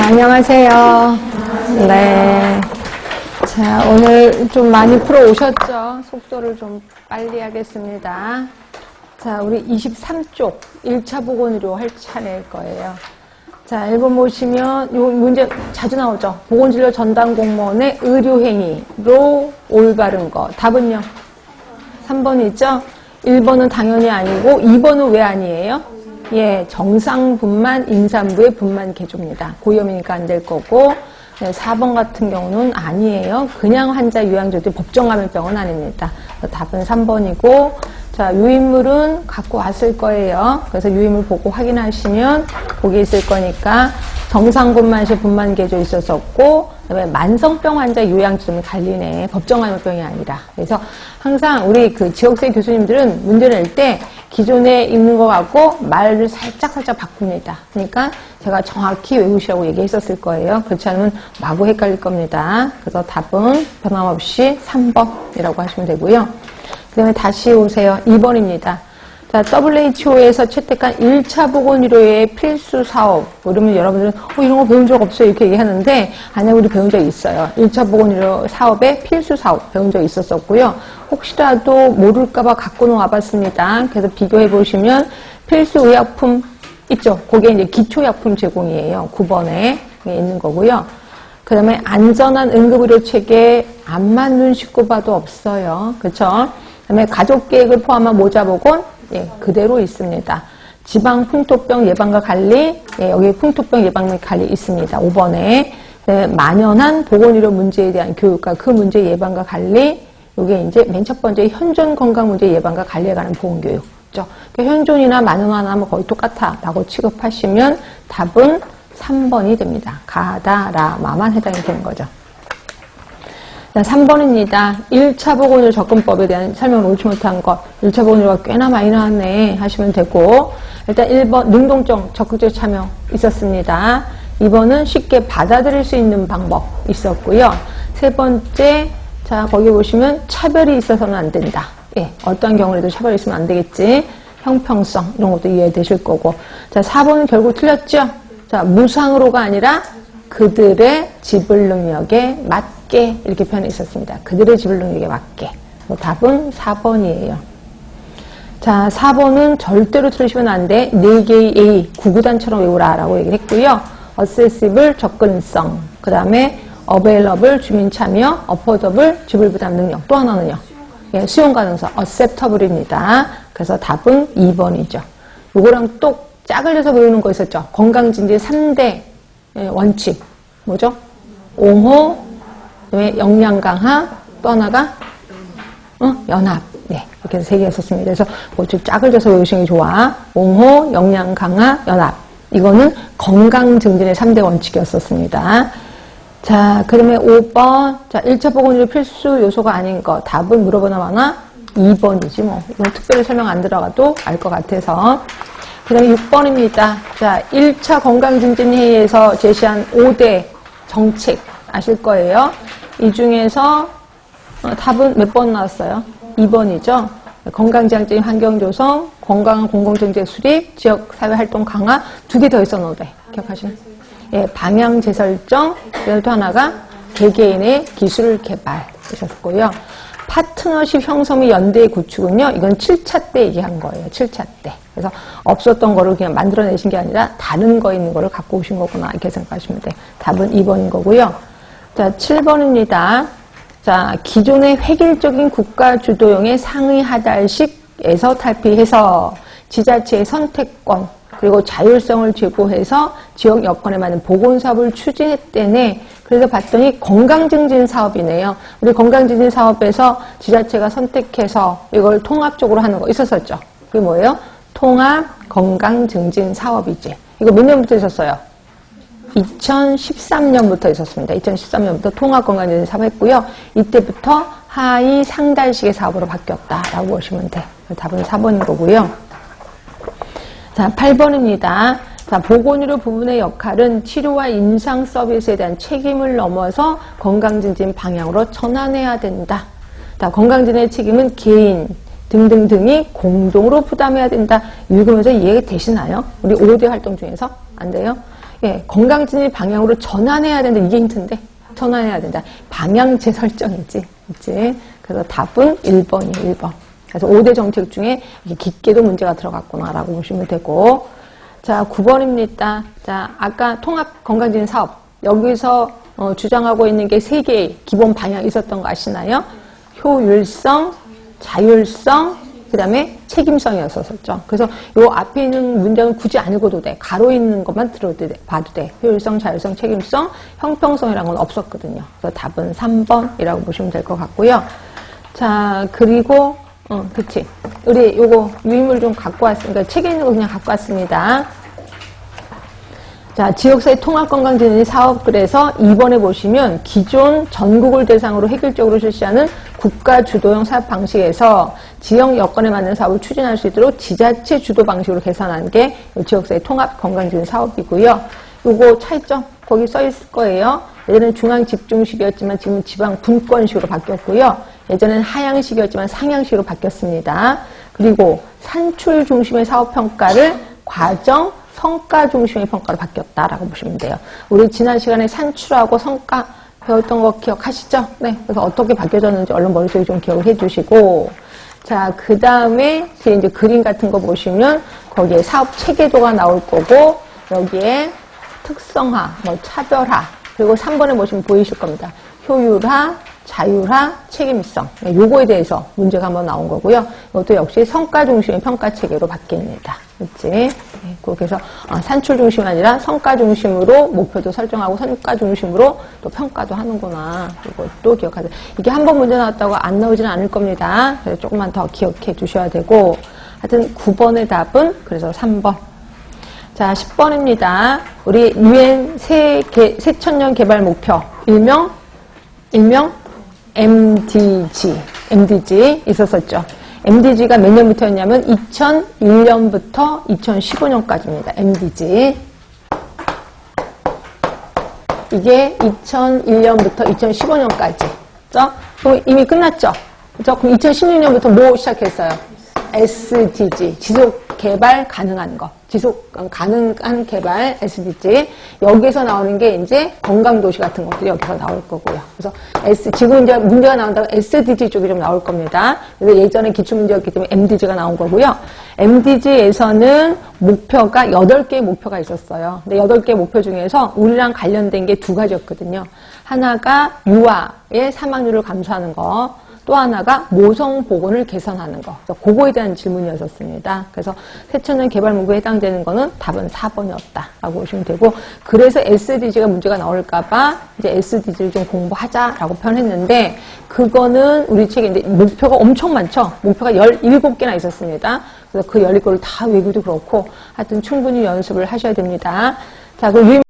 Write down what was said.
안녕하세요. 네. 자, 오늘 좀 많이 풀어오셨죠? 속도를 좀 빨리 하겠습니다. 자, 우리 23쪽 1차 보건의료 할 차례일 거예요. 자, 1번 보시면 요 문제 자주 나오죠? 보건진료 전담 공무원의 의료행위로 올바른 거. 답은요? 3번이죠? 1번은 당연히 아니고 2번은 왜 아니에요? 예, 정상분만 임산부의 분만 개조입니다. 고위험이니까 안 될 거고. 네, 4번 같은 경우는 아니에요. 그냥 환자 요양조도 법정감염병은 아닙니다. 답은 3번이고, 자, 유인물은 갖고 왔을 거예요. 그래서 유인물 보고 확인하시면 거기 있을 거니까 정상분만실 분만 개조 있었었고, 그다음에 만성병 환자 요양점이 갈리네. 법정감염병이 아니라. 그래서 항상 우리 그 지역세 교수님들은 문제 낼 때 기존에 있는 거 갖고 말을 살짝 바꿉니다. 그러니까 제가 정확히 외우시라고 얘기했었을 거예요. 그렇지 않으면 마구 헷갈릴 겁니다. 그래서 답은 변함없이 3번이라고 하시면 되고요. 그 다음에 다시 오세요. 2번입니다. 자, WHO에서 채택한 1차 보건의료의 필수 사업. 그러면 여러분들은 이런 거 배운 적 없어요. 이렇게 얘기하는데 아니요, 우리 배운 적 있어요. 1차 보건의료 사업의 필수 사업 배운 적 있었었고요. 혹시라도 모를까봐 갖고는 와봤습니다. 그래서 비교해 보시면 필수 의약품 있죠. 그게 이제 기초약품 제공이에요. 9번에 있는 거고요. 그 다음에 안전한 응급의료 체계 앞만 눈 씻고 봐도 없어요. 그렇죠? 그 다음에 가족계획을 포함한 모자보건 예, 그대로 있습니다. 지방 풍토병 예방과 관리, 예, 여기 풍토병 예방 및 관리 있습니다. 5번에 만연한 보건의료 문제에 대한 교육과 그 문제 예방과 관리, 이게 이제 맨 첫 번째 현존 건강 문제 예방과 관리에 관한 보건교육. 그러니까 현존이나 만연하나 뭐 거의 똑같아라고 취급하시면 답은 3번이 됩니다. 가다라마만 해당이 되는 거죠. 자, 3번입니다. 1차 보건의료 접근법에 대한 설명을 옳지 못한 것. 1차 보건의료가 꽤나 많이 나왔네 하시면 되고, 일단 1번 능동적 적극적 참여 있었습니다. 2번은 쉽게 받아들일 수 있는 방법 있었고요. 세 번째, 자, 거기 보시면 차별이 있어서는 안 된다. 예, 어떠한 경우에도 차별이 있으면 안 되겠지. 형평성 이런 것도 이해되실 거고. 자, 4번은 결국 틀렸죠? 자, 무상으로가 아니라 그들의 지불 능력에 맞게 이렇게 표현해 있었습니다. 그들의 지불 능력에 맞게. 답은 4번이에요. 자, 4번은 절대로 틀리시면 안 돼. 4개의 A, 구구단처럼 외우라 라고 얘기를 했고요. accessible, 접근성. 그 다음에 available, 주민 참여. affordable, 지불 부담 능력. 또 하나는요. 예, 수용 가능성, acceptable입니다. 그래서 답은 2번이죠. 요거랑 또 짝을 내서 외우는 거 있었죠. 건강진지 3대 원칙. 뭐죠? 옹호, 역량 강화, 또 하나가 연합. 네, 이렇게 해서 3개 했었습니다. 그래서 뭐좀 짝을 져서 외우시는 게 좋아. 옹호, 역량 강화, 연합. 이거는 건강 증진의 3대 원칙이었었습니다. 자, 그러면 5번. 자, 1차 보건의료 필수 요소가 아닌 거. 답은 물어보나 마나 2번이지 뭐. 이건 특별히 설명 안 들어가도 알 것 같아서. 그 다음에 6번입니다. 자, 1차 건강증진회의에서 제시한 5대 정책 아실 거예요. 이 중에서 답은 몇 번 나왔어요? 2번이죠. 건강지향적인 환경 조성, 건강한 공공정책 수립, 지역사회활동 강화 2개 더 있었는데 기억하시나요? 예, 방향 재설정, 그리고 또 하나가 개개인의 기술 개발 있었고요. 파트너십 형성 및 연대 구축은요, 이건 7차 때 얘기한 거예요. 7차 때. 그래서 없었던 거를 그냥 만들어내신 게 아니라 다른 거 있는 거를 갖고 오신 거구나 이렇게 생각하시면 돼요. 답은 2번인 거고요. 자, 7번입니다. 자, 기존의 획일적인 국가 주도형의 상위 하달식에서 탈피해서 지자체의 선택권 그리고 자율성을 제고해서 지역 여건에 맞는 보건사업을 추진했대네. 그래서 봤더니 건강증진 사업이네요. 우리 건강증진 사업에서 지자체가 선택해서 이걸 통합적으로 하는 거 있었었죠. 그게 뭐예요? 통합 건강증진 사업이지. 이거 몇 년부터 있었어요? 2013년부터 있었습니다. 2013년부터 통합 건강증진 사업 했고요. 이때부터 하위 상달식의 사업으로 바뀌었다라고 보시면 돼. 답은 4번인 거고요. 자, 8번입니다. 자, 보건의료 부분의 역할은 치료와 임상 서비스에 대한 책임을 넘어서 건강증진 방향으로 전환해야 된다. 자, 건강증진의 책임은 개인 등등등이 공동으로 부담해야 된다. 읽으면서 이해가 되시나요? 우리 5대 활동 중에서? 안 돼요? 예, 건강진일 방향으로 전환해야 된다. 이게 힌트인데. 전환해야 된다. 방향 재설정이지. 그치? 그래서 답은 1번이에요, 1번. 그래서 5대 정책 중에 깊게도 문제가 들어갔구나라고 보시면 되고. 자, 9번입니다. 자, 아까 통합 건강진일 사업. 여기서 주장하고 있는 게 3개의 기본 방향이 있었던 거 아시나요? 효율성, 자율성, 그 다음에 책임성이었었죠. 그래서 요 앞에 있는 문장은 굳이 안 읽어도 돼. 가로 있는 것만 봐도 돼. 효율성, 자율성, 책임성, 형평성이라는 건 없었거든요. 그래서 답은 3번이라고 보시면 될 것 같고요. 자, 그리고, 그치. 우리 요거 유인물 좀 갖고 왔으니까 책에 있는 거 그냥 갖고 왔습니다. 자, 지역사회 통합건강진일 사업 그래서 2번에 보시면 기존 전국을 대상으로 획일적으로 실시하는 국가 주도형 사업 방식에서 지역 여건에 맞는 사업을 추진할 수 있도록 지자체 주도 방식으로 개선한 게 지역사회 통합건강진일 사업이고요. 요거 차이점 거기 써 있을 거예요. 예전에는 중앙 집중식이었지만 지금은 지방 분권식으로 바뀌었고요. 예전에는 하향식이었지만 상향식으로 바뀌었습니다. 그리고 산출 중심의 사업 평가를 과정 성과 중심의 평가로 바뀌었다라고 보시면 돼요. 우리 지난 시간에 산출하고 성과 배웠던 거 기억하시죠? 네. 그래서 어떻게 바뀌어졌는지 얼른 머릿속에 좀 기억을 해주시고. 자, 그 다음에 뒤에 이제 그림 같은 거 보시면 거기에 사업 체계도가 나올 거고, 여기에 특성화, 뭐 차별화, 그리고 3번에 보시면 보이실 겁니다. 효율화, 자율화, 책임성. 네, 요거에 대해서 문제가 한번 나온 거고요. 이것도 역시 성과 중심의 평가 체계로 바뀝니다. 그렇지? 네, 그래서 산출 중심이 아니라 성과 중심으로 목표도 설정하고 성과 중심으로 또 평가도 하는구나. 이것도 기억하세요. 이게 한 번 문제 나왔다고 안 나오지는 않을 겁니다. 그래서 조금만 더 기억해 주셔야 되고. 하여튼 9번의 답은 그래서 3번. 자, 10번입니다. 우리 UN 새천년 개발 목표 일명 MDG 있었었죠. MDG가 몇 년부터였냐면 2001년부터 2015년까지입니다. MDG. 이게 2001년부터 2015년까지. 그죠? 그럼 이미 끝났죠? 그죠? 그럼 2016년부터 뭐 시작했어요? SDG. 지속 개발 가능한 거. 지속 가능한 개발 SDG. 여기서 나오는 게 이제 건강도시 같은 것들이 여기서 나올 거고요. 그래서 지금 이제 문제가 나온다고 SDG 쪽이 좀 나올 겁니다. 그래서 예전에 기출문제였기 때문에 MDG가 나온 거고요. MDG에서는 목표가 8개의 목표가 있었어요. 근데 8개의 목표 중에서 우리랑 관련된 게 2가지였거든요. 하나가 유아의 사망률을 감소하는 거. 또 하나가 모성 보건을 개선하는 거. 그래서 그거에 대한 질문이었었습니다. 그래서 새천년 개발 목표에 해당되는 거는 답은 4번이었다라고 보시면 되고, 그래서 SDG가 문제가 나올까봐 이제 SDG를 좀 공부하자라고 표현했는데, 그거는 우리 책에 이제 목표가 엄청 많죠. 목표가 17개나 있었습니다. 그래서 그 17개를 다 외우기도 그렇고, 하여튼 충분히 연습을 하셔야 됩니다. 자, 그